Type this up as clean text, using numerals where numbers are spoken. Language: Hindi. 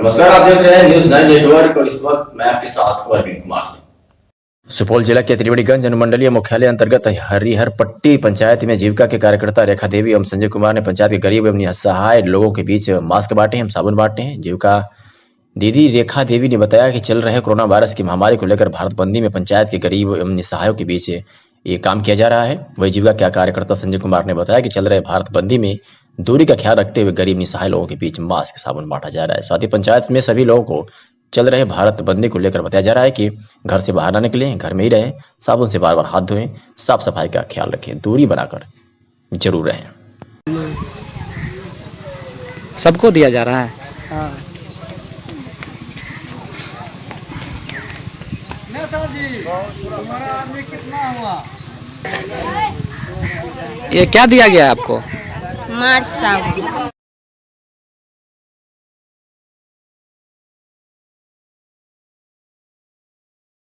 नमस्कार, आप देख रहे हैं न्यूज 9 नेटवर्क और इस वक्त मैं आपके साथ हूं अरविंद कुमार सिंह। सुपौल जिला के त्रिवेणीगंज अनुमंडलीय मुख्यालय अंतर्गत हरिहरपट्टी पंचायत में जीविका के कार्यकर्ता रेखा देवी एवं संजय कुमार ने पंचायत के गरीब एवं असहाय लोगों के बीच मास्क बांटे हैं, साबुन बांटे हैं। जीविका दीदी रेखा देवी ने बताया कि चल रहे कोरोना वायरस की महामारी को लेकर भारत बंदी में पंचायत के गरीब एवं निसहायों के बीच ये काम किया जा रहा है। वही जीविका के कार्यकर्ता संजय कुमार ने बताया कि चल रहे भारत बंदी में दूरी का ख्याल रखते हुए गरीब निसहाय लोगों के बीच मास्क साबुन बांटा जा रहा है। साथ ही पंचायत में सभी लोगों को चल रहे भारत बंदी को लेकर बताया जा रहा है कि घर से बाहर ना निकलें, घर में ही रहें, साबुन से बार बार हाथ धोएं, साफ सफाई का ख्याल रखें, दूरी बनाकर जरूर रहें। सबको दिया जा रहा है। हाँ। सर जी, तुम्हारा आदमी कितना हुआ? ये क्या दिया गया है आपको? मार्च साबुन।